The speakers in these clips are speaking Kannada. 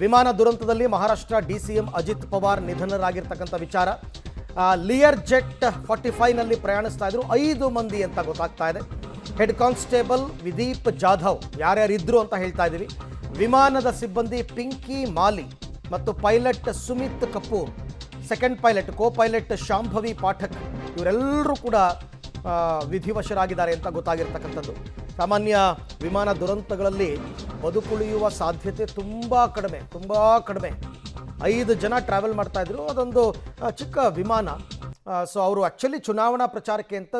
ವಿಮಾನ ದುರಂತದಲ್ಲಿ ಮಹಾರಾಷ್ಟ್ರ ಡಿಸಿಎಂ ಅಜಿತ್ ಪವಾರ್ ನಿಧನರಾಗಿರ್ತಕ್ಕಂಥ ವಿಚಾರ. ಲಿಯರ್ ಜೆಟ್ 45ನಲ್ಲಿ ಪ್ರಯಾಣಿಸ್ತಾ ಇದ್ರು 5 ಮಂದಿ ಅಂತ ಗೊತ್ತಾಗ್ತಾ ಇದೆ. ಹೆಡ್ ಕಾನ್ಸ್ಟೇಬಲ್ ವಿದೀಪ್ ಜಾಧವ್ ಯಾರ್ಯಾರಿದ್ರು ಅಂತ ಹೇಳ್ತಾ ಇದ್ದೀವಿ. ವಿಮಾನದ ಸಿಬ್ಬಂದಿ ಪಿಂಕಿ ಮಾಲಿ ಮತ್ತು pilot Sumit Kapoor, second pilot co pilot Shambhavi Pathak ಇವರೆಲ್ಲರೂ ಕೂಡ ವಿಧಿವಶರಾಗಿದ್ದಾರೆ ಅಂತ ಗೊತ್ತಾಗಿರ್ತಕ್ಕಂಥದ್ದು. ಸಾಮಾನ್ಯ ವಿಮಾನ ದುರಂತಗಳಲ್ಲಿ ಬದುಕುಳಿಯುವ ಸಾಧ್ಯತೆ ತುಂಬ ಕಡಿಮೆ. 5 ಜನ ಟ್ರಾವೆಲ್ ಮಾಡ್ತಾ ಇದ್ರು. ಅದೊಂದು ಚಿಕ್ಕ ವಿಮಾನ. ಸೊ ಅವರು ಆ್ಯಕ್ಚುಲಿ ಚುನಾವಣಾ ಪ್ರಚಾರಕ್ಕೆ ಅಂತ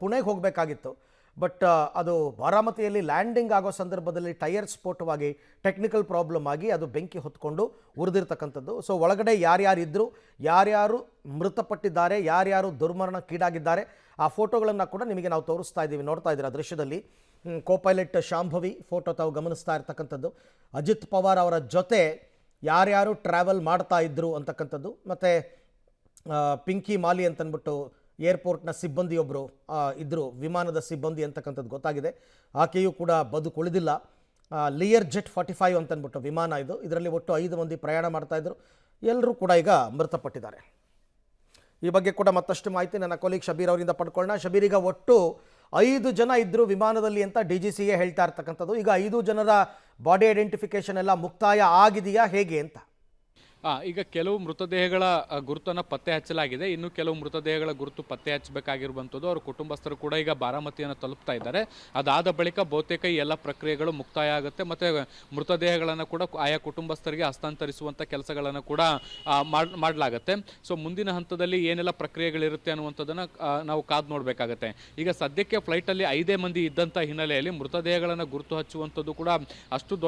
ಪುಣೆಗೆ ಹೋಗಬೇಕಾಗಿತ್ತು. ಬಟ್ ಅದು ಬಾರಾಮತಿಯಲ್ಲಿ ಲ್ಯಾಂಡಿಂಗ್ ಆಗೋ ಸಂದರ್ಭದಲ್ಲಿ ಟೈರ್ ಸ್ಫೋಟವಾಗಿ ಟೆಕ್ನಿಕಲ್ ಪ್ರಾಬ್ಲಮ್ ಆಗಿ ಅದು ಬೆಂಕಿ ಹೊತ್ಕೊಂಡು ಉರಿದಿರ್ತಕ್ಕಂಥದ್ದು. ಸೊ ಒಳಗಡೆ ಯಾರ್ಯಾರಿದ್ದರು, ಯಾರ್ಯಾರು ಮೃತಪಟ್ಟಿದ್ದಾರೆ, ಯಾರ್ಯಾರು ದುರ್ಮರಣಕ್ಕೀಡಾಗಿದ್ದಾರೆ ಆ ಫೋಟೋಗಳನ್ನು ಕೂಡ ನಿಮಗೆ ನಾವು ತೋರಿಸ್ತಾ ಇದ್ದೀವಿ. ನೋಡ್ತಾ ಇದ್ದೀರಾ ದೃಶ್ಯದಲ್ಲಿ. ಕೋ ಪೈಲಟ್ ಶಾಂಭವಿ ಫೋಟೋ ತಾವು ಗಮನಿಸ್ತಾ ಇರ್ತಕ್ಕಂಥದ್ದು. ಅಜಿತ್ ಪವಾರ್ ಅವರ ಜೊತೆ ಯಾರ್ಯಾರು ಟ್ರಾವೆಲ್ ಮಾಡ್ತಾ ಇದ್ರು ಅಂತಕ್ಕಂಥದ್ದು. ಮತ್ತು ಪಿಂಕಿ ಮಾಲಿ ಅಂತಂದ್ಬಿಟ್ಟು ಏರ್ಪೋರ್ಟ್ನ ಸಿಬ್ಬಂದಿಯೊಬ್ಬರು ಇದ್ದರು, ವಿಮಾನದ ಸಿಬ್ಬಂದಿ ಅಂತಕ್ಕಂಥದ್ದು ಗೊತ್ತಾಗಿದೆ. ಆಕೆಯೂ ಕೂಡ ಬದುಕುಳಿದಿಲ್ಲ. ಲಿಯರ್ ಜೆಟ್ 45 ಅಂತಂದ್ಬಿಟ್ಟು ವಿಮಾನ ಇದು. ಇದರಲ್ಲಿ ಒಟ್ಟು 5 ಮಂದಿ ಪ್ರಯಾಣ ಮಾಡ್ತಾಯಿದ್ರು. ಎಲ್ಲರೂ ಕೂಡ ಈಗ ಮೃತಪಟ್ಟಿದ್ದಾರೆ. ಈ ಬಗ್ಗೆ ಕೂಡ ಮತ್ತಷ್ಟು ಮಾಹಿತಿ ನನ್ನ ಕೊಲೀಗ್ ಶಬೀರ್ ಅವರಿಂದ ಪಡ್ಕೊಳ್ಳೋಣ. ಶಬೀರ್, ಈಗ ಒಟ್ಟು 5 ಜನ ಇದ್ದರು ವಿಮಾನದಲ್ಲಿ ಅಂತ DGCA ಹೇಳ್ತಾ ಇರ್ತಕ್ಕಂಥದ್ದು. ಈಗ 5 ಜನರ ಬಾಡಿ ಐಡೆಂಟಿಫಿಕೇಶನ್ ಎಲ್ಲ ಮುಕ್ತಾಯ ಆಗಿದೆಯಾ, ಹೇಗೆ ಅಂತ? ಈಗ ಕೆಲವು ಮೃತದೇಹಗಳ ಗುರುತನ್ನು ಪತ್ತೆ ಹಚ್ಚಲಾಗಿದೆ. ಇನ್ನು ಕೆಲವು ಮೃತದೇಹಗಳ ಗುರುತು ಪತ್ತೆ ಹಚ್ಚಬೇಕಾಗಿರುವಂಥದ್ದು. ಅವರ ಕುಟುಂಬಸ್ಥರು ಕೂಡ ಈಗ ಬಾರಾಮತಿಯನ್ನು ತಲುಪ್ತಾ ಇದ್ದಾರೆ. ಅದಾದ ಬಳಿಕ ಬಹುತೇಕ ಈ ಎಲ್ಲ ಪ್ರಕ್ರಿಯೆಗಳು ಮುಕ್ತಾಯ ಆಗುತ್ತೆ. ಮತ್ತು ಮೃತದೇಹಗಳನ್ನು ಕೂಡ ಆಯಾ ಕುಟುಂಬಸ್ಥರಿಗೆ ಹಸ್ತಾಂತರಿಸುವಂಥ ಕೆಲಸಗಳನ್ನು ಕೂಡ ಮಾಡಲಾಗುತ್ತೆ. ಸೊ ಮುಂದಿನ ಹಂತದಲ್ಲಿ ಏನೆಲ್ಲ ಪ್ರಕ್ರಿಯೆಗಳಿರುತ್ತೆ ಅನ್ನುವಂಥದ್ದನ್ನು ನಾವು ಕಾದು ನೋಡಬೇಕಾಗತ್ತೆ. ಈಗ ಸದ್ಯಕ್ಕೆ ಫ್ಲೈಟಲ್ಲಿ 5 ಮಂದಿ ಇದ್ದಂಥ ಹಿನ್ನೆಲೆಯಲ್ಲಿ ಮೃತದೇಹಗಳನ್ನು ಗುರುತು ಹಚ್ಚುವಂಥದ್ದು ಕೂಡ ಅಷ್ಟು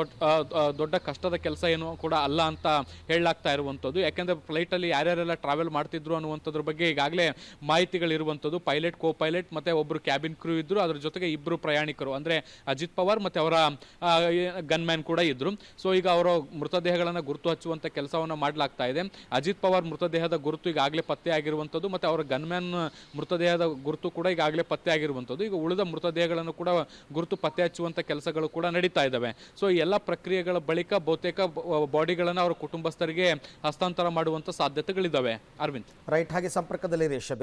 ದೊಡ್ಡ ಕಷ್ಟದ ಕೆಲಸ ಏನು ಕೂಡ ಅಲ್ಲ ಅಂತ ಹೇಳಲಾಗ್ತಾ ಇರುವಂಥದ್ದು. ಯಾಕೆಂದರೆ ಫ್ಲೈಟಲ್ಲಿ ಯಾರ್ಯಾರೆಲ್ಲ ಟ್ರಾವೆಲ್ ಮಾಡ್ತಿದ್ರು ಅನ್ನುವಂಥದ್ರ ಬಗ್ಗೆ ಈಗಾಗಲೇ ಮಾಹಿತಿಗಳಿರುವಂಥದ್ದು. ಪೈಲಟ್, ಕೋ ಪೈಲಟ್ ಮತ್ತು ಒಬ್ಬರು ಕ್ಯಾಬಿನ್ ಕ್ರೂ ಇದ್ದರು. ಅದ್ರ ಜೊತೆಗೆ 2 ಪ್ರಯಾಣಿಕರು ಅಂದರೆ ಅಜಿತ್ ಪವಾರ್ ಮತ್ತು ಅವರ ಗನ್ಮ್ಯಾನ್ ಕೂಡ ಇದ್ದರು. ಸೊ ಈಗ ಅವರ ಮೃತದೇಹಗಳನ್ನು ಗುರುತು ಹಚ್ಚುವಂಥ ಕೆಲಸವನ್ನು ಮಾಡಲಾಗ್ತಾ ಇದೆ. ಅಜಿತ್ ಪವಾರ್ ಮೃತದೇಹದ ಗುರುತು ಈಗಾಗಲೇ ಪತ್ತೆ ಆಗಿರುವಂಥದ್ದು ಮತ್ತು ಅವರ ಗನ್ಮ್ಯಾನ್ ಮೃತದೇಹದ ಗುರುತು ಕೂಡ ಈಗಾಗಲೇ ಪತ್ತೆ ಆಗಿರುವಂಥದ್ದು. ಈಗ ಉಳಿದ ಮೃತದೇಹಗಳನ್ನು ಕೂಡ ಗುರುತು ಪತ್ತೆ ಹಚ್ಚುವಂಥ ಕೆಲಸಗಳು ಕೂಡ ನಡೀತಾ ಇದ್ದಾವೆ. ಸೊ ಈ ಎಲ್ಲ ಪ್ರಕ್ರಿಯೆಗಳ ಬಳಿಕ ಬಹುತೇಕ ಬಾಡಿಗಳನ್ನು ಅವರ ಕುಟುಂಬಸ್ಥರಿಗೆ ಹಸ್ತಾಂತರ ಮಾಡುವಂಥ ಸಾಧ್ಯತೆಗಳಿದ್ದಾವೆ. ಅರವಿಂದ್, ರೈಟ್, ಹಾಗೆ ಸಂಪರ್ಕದಲ್ಲಿ ಶಬೀರ್.